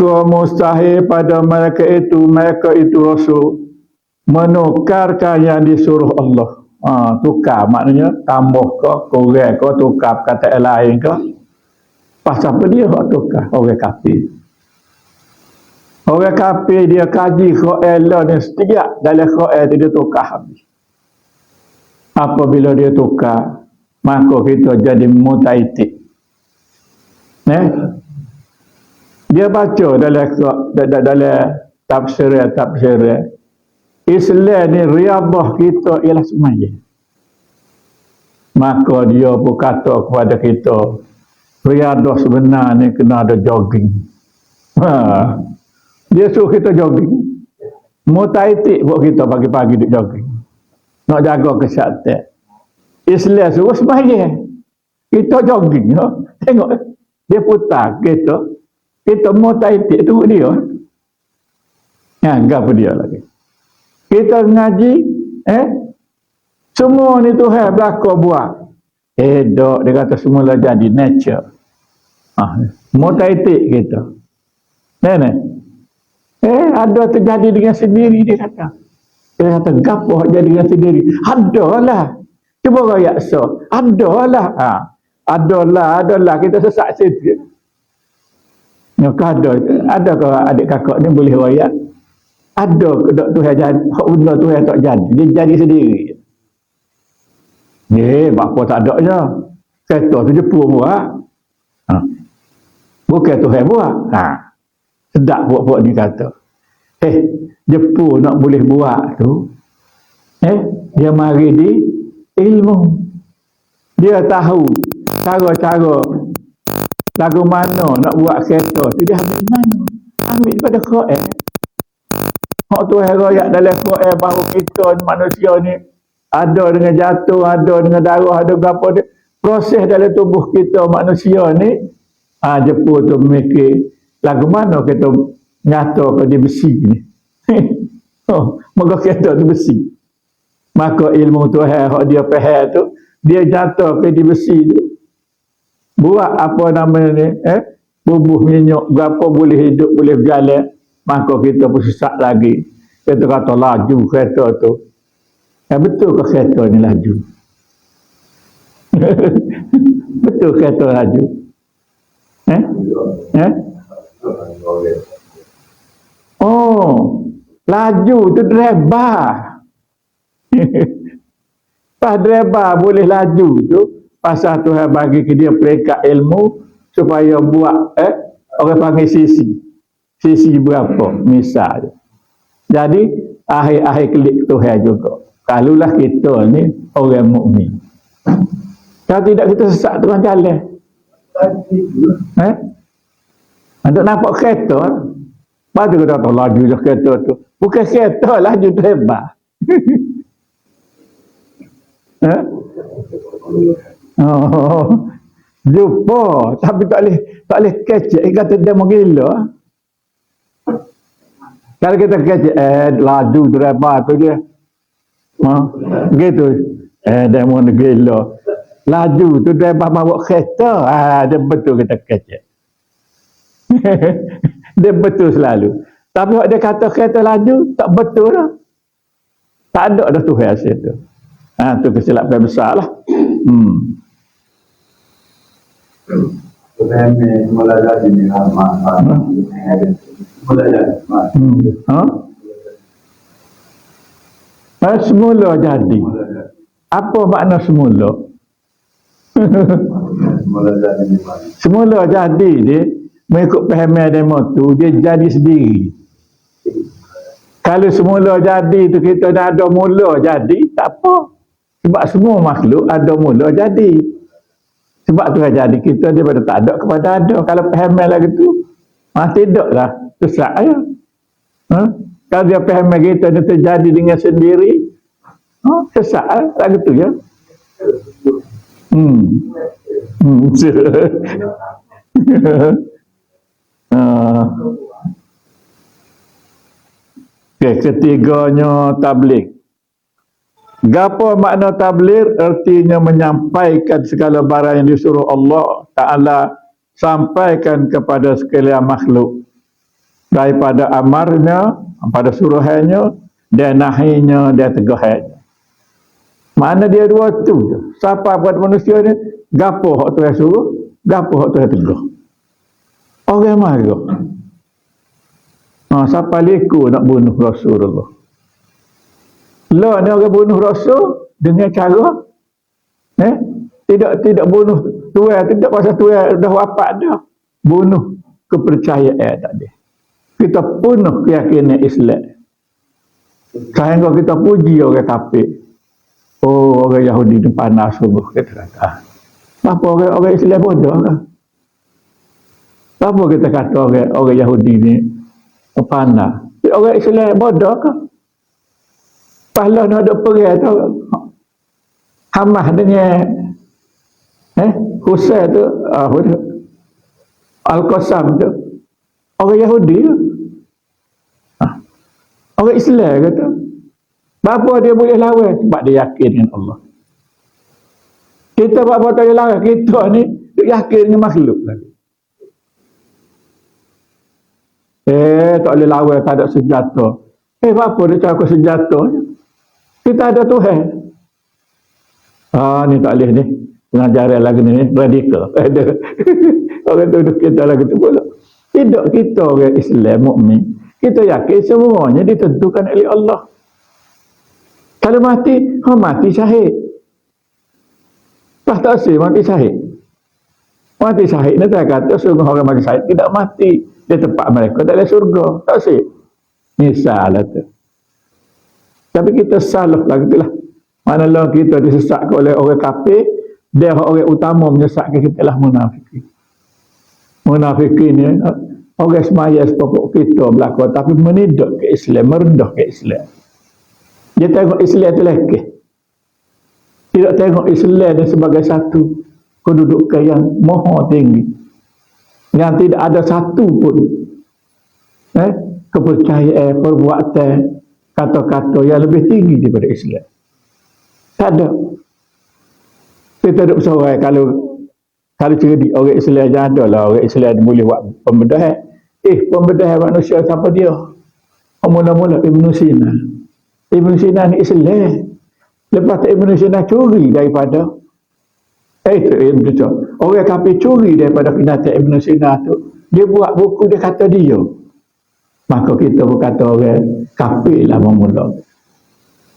mustahil pada mereka itu Rasul menukarkan yang disuruh Allah. Tukar maknanya tambah ke, kurang ke, tukar kata lain ke. Pasal apa dia buat tukar? Orang kafir. Orang kafir dia kaji Quran ni setiap dalam Quran dia tukar habis. Apabila dia tukar, maka kita jadi mutaitik. Dia baca dalam tafsir Islam ni riyadhah kita ialah semaya. Maka dia pun kata kepada kita, riyadhah sebenar ni kena ada jogging. Dia suruh kita jogging. Mutaitik buat kita pagi-pagi duk jogging. Nak jaga kesihatan. Islam suruh semaya. Kita jogging. Tengok. Dia putar kita mutaitik tunggu dia. Anggap dia lagi. Kita ngaji, semua ni Tuhan belakang buat. Dok, dia kata semula jadi nature. Mutaitik kita. Ada terjadi dengan sendiri, dia kata. Dia kata, gapo jadi dengan sendiri? Adalah. Cuba rakyat so. Adalah. Adalah. Kita sesak sikit. Ada ke adik kakak ni boleh rakyat? Ada ke Tuhan jadi, benda Tuhan tak jadi. Dia jadi sendiri. Bapa tak ada je. Kereta tu Jepun buat. Bukan Tuhan buat. Sedap buat-buat ni kata. Jepun nak boleh buat tu. Dia mari di ilmu. Dia tahu cara-cara lagu mana nak buat kereta tu dia ambil mana? Ambil daripada Quran. Hak Tuhan royak dalam Quran bahawa kita manusia ni ada dengan jatuh, ada dengan darah, ada berapa dia. Proses dalam tubuh kita manusia ni Jepun tu mikir lagu mana kita nyata ke dia besi ni. Moga kereta tu besi. Maka ilmu Tuhan hak dia faham tu, dia jatuh ke dia besi tu. Buat apa nama ni, bubuh minyak, berapa boleh hidup, boleh berjalan, maka kita pun sesak lagi. Kita kata laju kereta tu. Betul ke kereta ni laju? Betul kereta laju? Laju tu driver. Pas driver boleh laju tu, pasal Tuhan bagi ke dia peringkat ilmu supaya buat orang panggil sisi berapa misal. Jadi akhir-akhir klik Tuhan juga. Kalulah kita ni orang mukmin. Kalau tidak kita sesat tengah jalan. Untuk nampak kereta, baru kita tahu laju je kereta tu. Bukan kereta, laju driver. Jumpa tapi tak boleh kecek kata dia mau gila. Kalau kita kecek laju driver tu dia gitu dia mau gila. Laju tu driver bawa kereta dia betul kita kecek. Dia betul selalu. Tapi kalau dia kata kereta laju tak betul dah. Tak ada dah tu hasil tu. Tu kesilapan besar lah. Semula jadi ni semula jadi. Apa makna semula? Semula jadi dia mengikut pahaman demo tu dia jadi sendiri. Kalau semula jadi tu kita dah ada mula jadi tak apa. Sebab semua makhluk ada mula jadi. Sebab tu jadi kita daripada tak ada kepada ada. Kalau pahaman lagi tu tidaklah sesak ya. Kalau dia pahaman kita dia terjadi dengan sendiri sesak lagi tu ya. Ketiganya tabligh. Gapo makna tabligh? Artinya menyampaikan segala barang yang disuruh Allah Ta'ala sampaikan kepada sekalian makhluk. daripada amarnya, pada suruhannya, dan nahinya, dan tegahannya. Mana dia dua tu? Siapa buat manusia ni? Gapo hak Tuhan suruh, gapo hak Tuhan tegah. Orang marah. Siapa liku nak bunuh Rasulullah? Lah ni orang bunuh Rasul dengan cara tidak bunuh Tuhan, tidak pasal Tuhan dah wafat dah. Bunuh kepercayaan tadi. Kita penuh keyakinan Islam. Sehingga kita puji orang kafir. Oh, orang Yahudi ni panas sungguh, kita kata. Apa orang Islam bodoh kan? Apa kita kata orang Yahudi ni panas? Orang Islam bodoh kan? Pahala nak ada perang tu. Hamas dengan Husain tu, Al-Qassam tu, orang Yahudi tu. Orang Islam kata. Bapa dia boleh lawan? Sebab dia yakin dengan Allah. Kita bapa tak boleh lawan. Kita ni yakin dengan makhluk lagi. Tak boleh lawan, tak ada senjata. Bapa dia cakap senjata. Kita ada Tuhan. Ni tak boleh ni. Pengajaran lagi ni, radikal. Orang duduk kita lagi tu pula. Tidak, kita orang Islam, mukmin. Kita yakin semuanya ditentukan oleh Allah. Kalau mati, mati syahid. Tak sih mati syahid. Mati syahid ni tak kata sungguh orang mati syahid tidak mati. Dia tempat mereka dalam surga. Tak sih. Misalnya tu. Tapi kita salah lagi tu lah. Manalah kita disesatkan oleh orang kafir, dia orang utama menyesatkan kita lah munafikin. Munafikin ni orang semaya sepokok kita berlaku, tapi menidak ke Islam, merendah ke Islam. Dia tengok Islam tu lagi. Tidak tengok Islam ni sebagai satu kedudukan yang maha tinggi. Yang tidak ada satu pun kepercayaan, perbuatan, kata-kata yang lebih tinggi daripada Islam. Tak ada. Kita duduk seorang kalau cerdik orang Islam je ada lah. Orang Islam boleh buat pembedahan. Pembedahan manusia siapa dia? Mula-mula Ibn Sina. Ibn Sina ni Islam. Lepas tu Ibn Sina curi daripada orang kafir curi daripada binatang Ibn Sina tu. Dia buat buku, dia kata dia. Maka kita berkata orang kafir lah memula.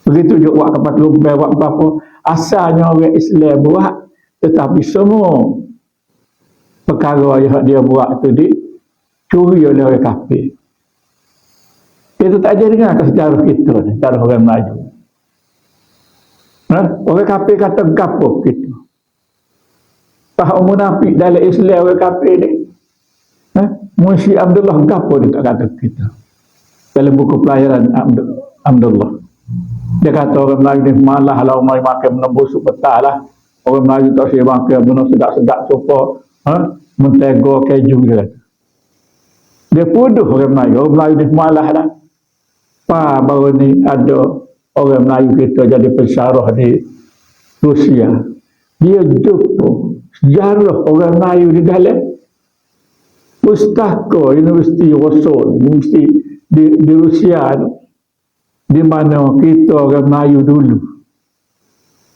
Begitu juga buat kapal terbang, buat apa-apa. Asalnya orang Islam buat, tetapi semua perkara yang dia buat tu dicuri oleh orang kafir. Kita tak ada dengar sejarah kita ni, sejarah orang Melayu. Orang kafir kata gapo kita. Faham munafik dalam Islam orang kafir ni. Munsyi Abdullah gapo dia tak kata kita. Dalam buku pelajaran Abdullah. Dia kata orang Melayu ni malah lah orang makan benda busuk petang lah. Orang Melayu tak siap makan benda sedap-sedap sopa. Mentega keju dia kata. Dia puduh orang Melayu. Orang Melayu ni malah lah. Baru ni ada orang Melayu kita jadi pensyarah di Rusia. Dia jumpa sejarah orang Melayu di dalam pustaka Universiti Warsaw, Universiti di Rusia, di mana kita orang Melayu dulu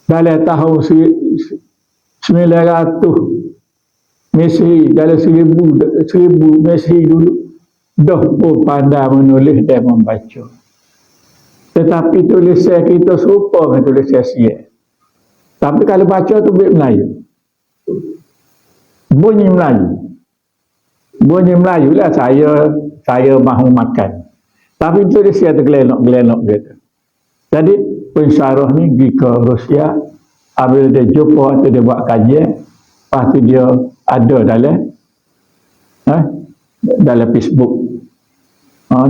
dalam tahun 900 Mesihi, dalam 1000 Mesihi dulu dah pun pandai menulis dan membaca. Tetapi tulisan kita serupa dengan tulisan Siak. Tapi kalau baca tu Melayu. Bunyi Melayu. Bunyi Melayu lah saya mahu makan. Tapi tulisan tu gelenok gitu. Jadi pensyarah ni pergi ke Rusia. Apabila dia jumpa atau dia buat kajian, lepas tu dia ada dalam Facebook.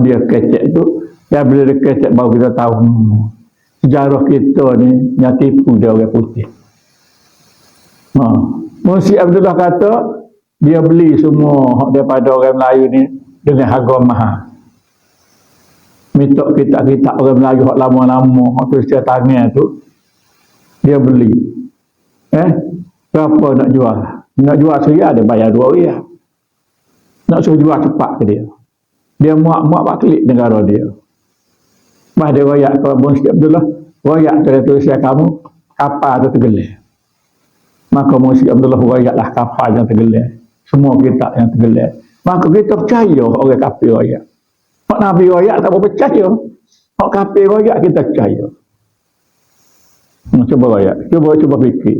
Dia kecek tu. Dan bila dia kecek baru kita tahu sejarah kita ni yang tipu dia orang putih. Munsyi Abdullah kata dia beli semua daripada orang Melayu ni dengan harga mahal. Minta kitab-kitab orang Melayu hak lama-lama, hak tulis tangan tu dia beli. Berapa nak jual? Nak jual serial dia bayar 2 riyal. Nak suruh jual cepat ke dia. Dia muak-muak baklik negara dia. Bah dia royak ke Abang Siti Abdullah, royak tu dia tulisnya kamu, kapal tu tergelar. Maka Abang Siti Abdullah royaklah kapal yang tergelar. Semua kitab yang tergelar. Maka kita percaya orang kafir royak. Hak Nabi royak tak percaya. Hak kafir royak kita percaya. Cuba royak. Cuba fikir.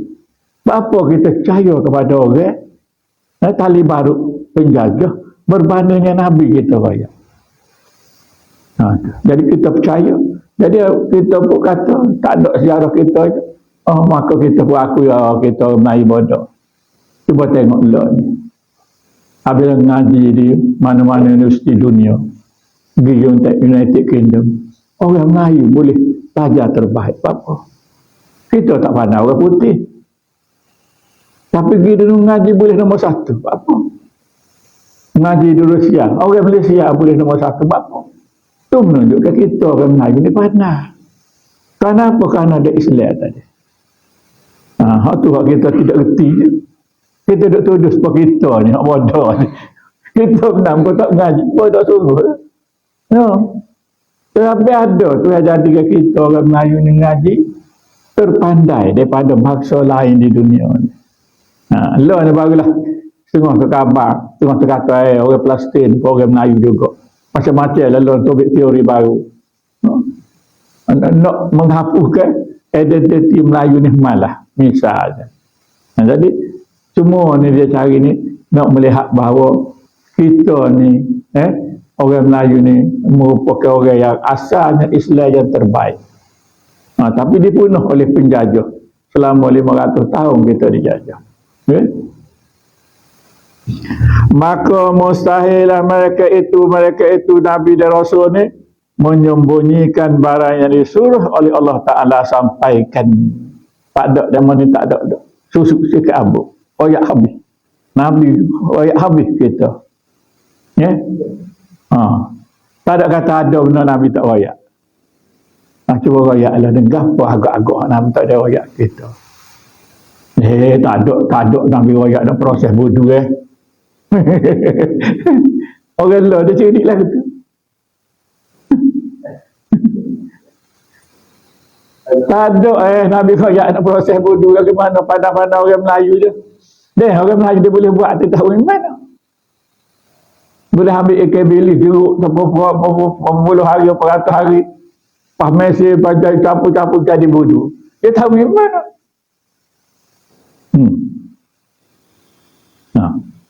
Apa kita percaya kepada orang tali baru penjajah berbandingnya Nabi kita royak. Jadi kita percaya. Jadi kita pun kata tak ada sejarah kita. Maka kita pun akui kita Melayu bodoh. Cuba tengok dulu ni. Apabila ngaji di mana-mana universiti dunia, di United Kingdom, orang Melayu boleh pelajar terbaik. Apa? Kita tak pandai orang putih. Tapi pergi dulu ngaji boleh nombor 1. Apa? Ngaji di Rusia, orang Malaysia boleh nombor 1. Apa? Itu menunjukkan kita orang Melayu ni pandai. Kenapa? Kerana ada Islam tadi. Hak tu hak kita tidak reti je. Kita duk tuduh sebab kita ni, hak bodoh ni. Kita benar pun tak ngaji, bodoh sungguh. Tapi ada tu yang jadikan kita orang Melayu ni ngaji terpandai daripada bangsa lain di dunia ni. Lah ni barulah setengah ke khabar, setengah terkata orang Palestin, orang Melayu juga. Macam-macam lah lah topik teori baru. Nak menghapuskan identiti Melayu ni malah, misalnya. Jadi, semua ni dia cari ni, nak melihat bahawa kita ni, orang Melayu ni, merupakan orang yang asalnya Islam yang terbaik. Tapi dibunuh oleh penjajah. Selama 500 tahun kita dijajah. Maka mustahillah mereka itu Nabi dan Rasul ni menyembunyikan barang yang disuruh oleh Allah Ta'ala sampaikan. Tak ada, zaman ni tak ada. Susuk sikit abu. Royak habis. Nabi royak habis kita. Tak ada kata ada benda Nabi tak royak. Cuba royak lah. Gapa agak-agak Nabi tak ada royak kita. Tak ada Nabi royak dan proses wudu Orang lah dia cerdik lah gitu. Tak ada Nabi royak nak proses wudu bagaimana pandang-pandang orang Melayu je. Orang Melayu dia boleh buat tak tahu mana. Boleh ambil ikan bilis jeruk berpuluh hari, beratus hari. Pas mesej baca campur-campur jadi wudu. Dia tahu mana.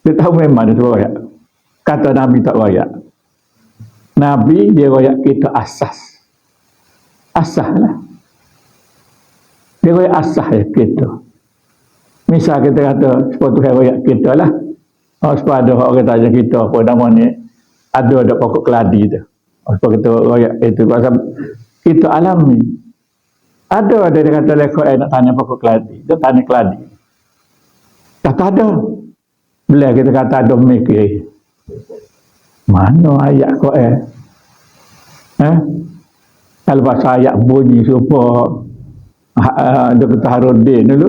Dia tahu memang dia royak. Kata Nabi tak royak. Nabi dia royak kita asas. Asas lah. Dia royak asas ya kita. Misal kita kata sebab Tuhan royak kita lah. Sebab ada orang tanya kita apa nama ni. Ada pokok keladi tu. Sebab kita royak itu. Pasal kita alami. Ada dia kata lekor nak tanya pokok keladi. Dia tanya keladi. Tak ada. Bila kita kata ada mikir. Mana ayat kau Kalau bahasa ayat bunyi supaya Dr. Harudin dulu.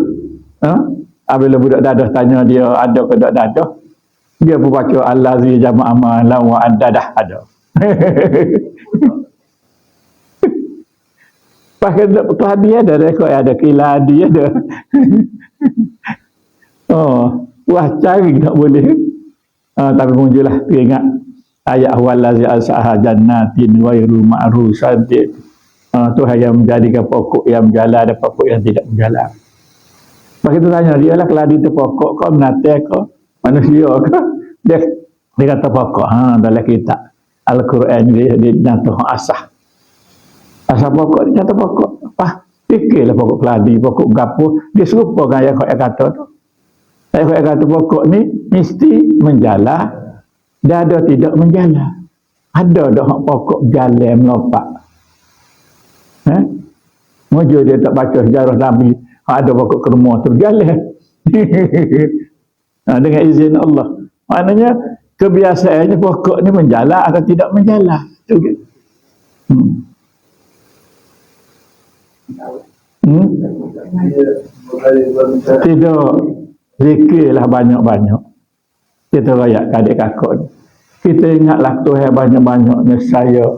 Apabila budak dadah tanya dia ada ke tak dadah. Dia pun baca Allazi jama'ama lawa adadah ada. Pakai keladi ada. Rekod ada kiladi ada. Wah cari tak boleh. Tapi muncullah ingat ayat wallazi al-saha jannatin ghairu ma'rusatin. Tuhan yang menjadikan pokok yang berjalan dan pokok yang tidak berjalan. Maka kita tanya dia lah keladi itu pokok kau binatang kau manusia kau. Dia kata pokok. Dalam kitab Al-Quran dia nyata asah. Asah pokok dia nyata pokok. Fikirlah pokok keladi, pokok gapo. Dia serupa dengan yang kata tu. Saya kata pokok ni mesti menjala dan ada tidak menjala. Ada dah pokok jalan melompat. Mujur dia tak baca sejarah Nabi, ada pokok kurma terjalan. Dengan izin Allah. Maknanya kebiasaannya pokok ni menjala atau tidak menjala. Tidak. Zikirlah banyak-banyak. Kita rayak adik kakak ni. Kita ingatlah Tuhan banyak-banyaknya saya.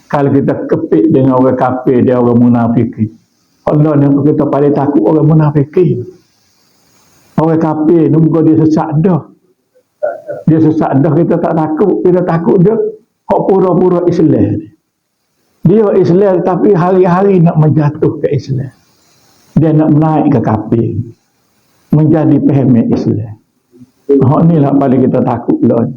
Kalau kita kepik dengan orang kafir, dia orang munafik. Allah ni kita paling takut orang munafik. Orang kafir ni dia sesat dah. Dia sesat dah, kita tak takut. Kita takut dia hak pura-pura Islam. Dia Islam tapi hari-hari nak menjatuhkan Islam. Dia nak menaik ke kafir. Menjadi pehmet Islam. Hak ni lah paling kita takut lah.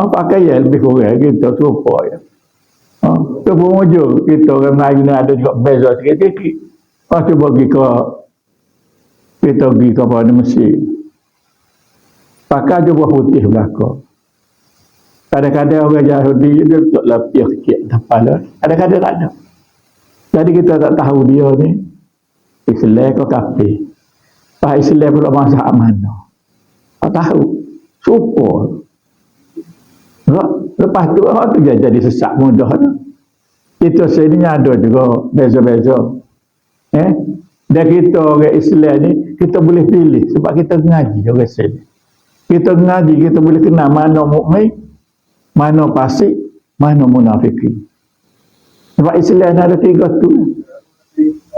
Pakai yang lebih kurang kita serupa ya. Itu pun wujud kita orang Melayu ni ada juga beza sikit-sikit. Lepas tu pergi ke kita pergi ke pada Mesir. Pakai je buah putih belakang. Kadang-kadang orang Yahudi dia letak lapis sikit kepala. Kadang-kadang tak ada. Jadi kita tak tahu dia ni Islam ke kafir. Pak Islam pula masa mana? Tak tahu. Super. Lepas tu jadi sesak mudah. Kita sini ada juga beza-beza. Dan kita orang Islam ni kita boleh pilih sebab kita ngaji orang sini. Kita ngaji kita boleh kenal mana mukmin, mana fasik, mana munafikin. Sebab Islam ada 3 tu.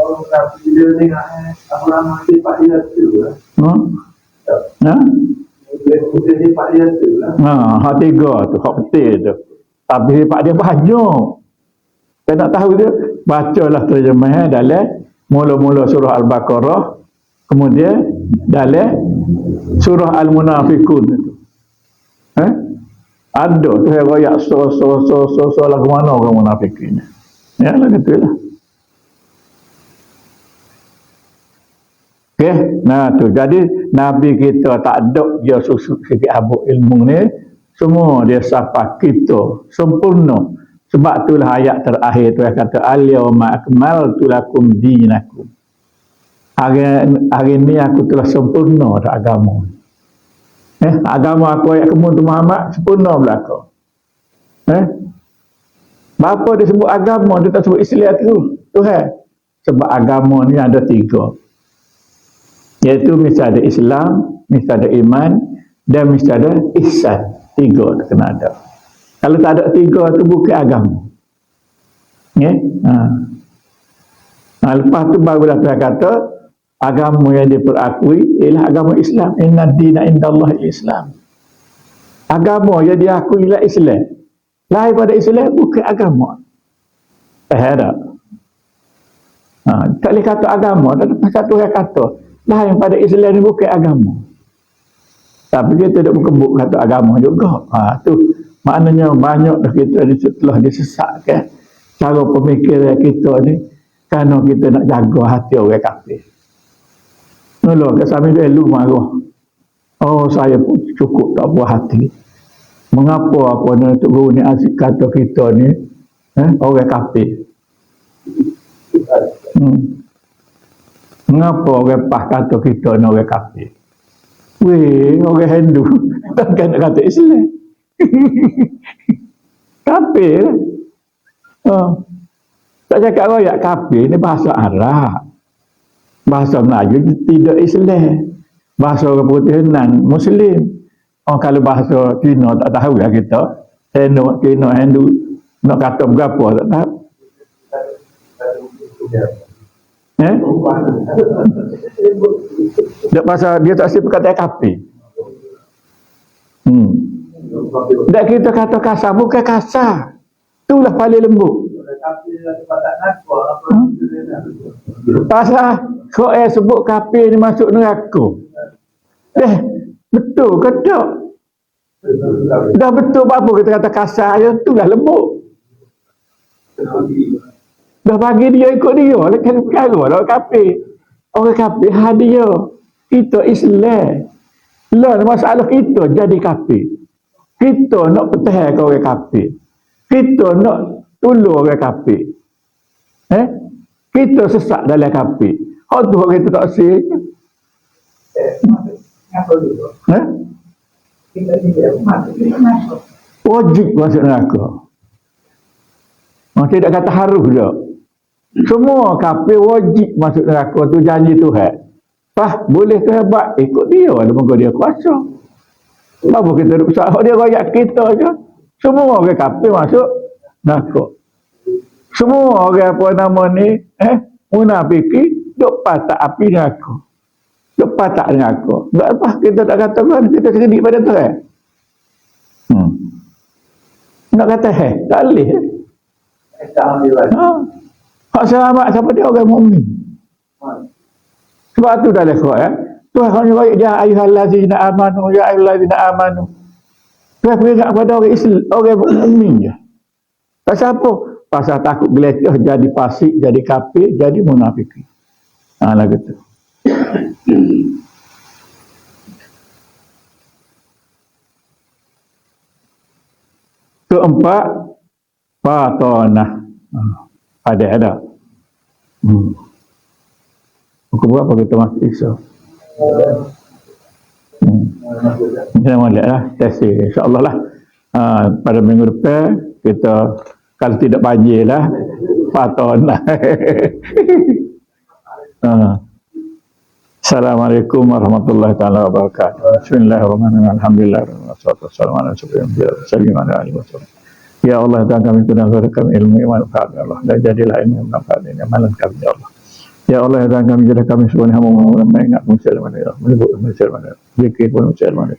Orang kafir dia tengok lama sifat dia tu lah. Dia sifat dia tu lah. Hak 3 tu, hak betul tu. Tapi sifat dia banyak. Saya nak tahu dia, bacalah terjemahan dalam mula-mula surah Al-Baqarah, kemudian dalam surah Al-Munafikun itu. Ada tu yang royak so lagu mana orang munafikin. Ya lah gitulah. Okey, nah tu. Jadi Nabi kita tak ada dia susuk sikit habuk ilmu ni, semua dia sapa kita sempurna. Sebab itulah ayat terakhir tu yang kata al-yawma akmaltu lakum dinakum. Hari ni aku telah sempurna dah agama. Agama aku ayat kemun tu Muhammad sempurna belaka. Bapa dia sebut agama, dia tak sebut Islam tu. Tuhan. Sebab agama ni ada 3. Iaitu mesti ada Islam, mesti ada iman, dan mesti ada ihsan. 3 tu kena ada. Kalau tak ada 3 tu bukan agama. Lepas tu barulah Tuhan kata agama yang diperakui ialah agama Islam. Inna dina indallahi Islam. Agama yang diakui ialah Islam. Lain pada Islam bukan agama. Tak? Tak boleh kata agama. Tak Tuhan kata lain pada Islam ni bukan agama. Tapi kita tak berkebut kata agama juga. Tu maknanya banyak dah kita telah disesatkan cara pemikiran kita ni kerana kita nak jaga hati orang kafir. Mula ke sami dulu marah. Oh saya pun cukup tak buah hati. Mengapa apa nak guru ni asyik kata kita ni orang kafir? Mengapa orang pah kata kita ni orang kafir? Weh, orang Hindu takkan nak kata Islam. Kafir. Tak cakap royak kafir ni bahasa Arab. Bahasa Melayu tidak Islam. Bahasa orang putih nan Muslim. Kalau bahasa Cina tak tahu lah kita. Cina Hindu nak kata berapa tak tahu. Dia pasal dia tak sip kata kafir. Dan kita kata kasar bukan kasar. Itulah paling lembut. Pasal kau sebut kafir ni masuk neraka. Betul ke tak? Dah betul apa kita kata kasar je, itulah lembut. Dah bagi dia ikut dia, kan perkara orang kafir. Orang kafir dia. Kita Islam. Lah masalah kita jadi kafir. Kita nak pertahankan orang kafir. Kita nak tolong orang kafir. Kita sesak dalam kafir. Hak tu kita tak sih. Wajib masuk neraka. Tidak kata harus dah. Semua kafir wajib masuk neraka tu janji Tuhan. boleh ke hebat? Ikut dia, walaupun dia kuasa. Apa kita duduk sahak dia rakyat kita je. Semua orang kafir masuk neraka. Semua orang apa nama ni, munafiki, duk patak api neraka. Duk patak neraka. Tak apa, kita tak katakan, kita sekedik pada terang. Nak kata, tak boleh. Tak ambil lagi. Hak selamat siapa dia? Orang mukmin. Sebab tu dah lekor Tuhan hanya ya ayyuhallazina amanu ya ayyuhallazina amanu. Tuhan beringat kepada orang Islam, orang mukmin je. Pasal apa? Pasal takut geletih jadi fasik, jadi kafir, jadi munafik. Lagu tu. Keempat, fatonah. Ada. Buku buat apa kita masuk Islam? Kita boleh lah, test insyaAllah lah. Pada minggu depan, kita kalau tidak banjir lah, fatonah. Assalamualaikum warahmatullahi taala wabarakatuh. Bismillahirrahmanirrahim. Alhamdulillah. Wassalamualaikum warahmatullahi wabarakatuh. Ya Allah, Tuhan kami tunangkan kami ilmu iman kami Allah. Dan jadilah ilmu yang manfaat ini amalan kami ya Allah. Ya Allah, Tuhan kami jadilah kami semuanya hamba mengingat manusia mana ya Allah. Menyebut manusia mana. Zikir pun manusia mana.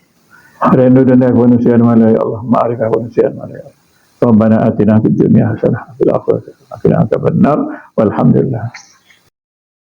Rindu dan dak pun manusia mana ya Allah. Ma'rifah pun manusia mana ya Allah. Rabbana atina fid dunya hasanah wa fil akhirati hasanah wa qina adzabannar. Walhamdulillah.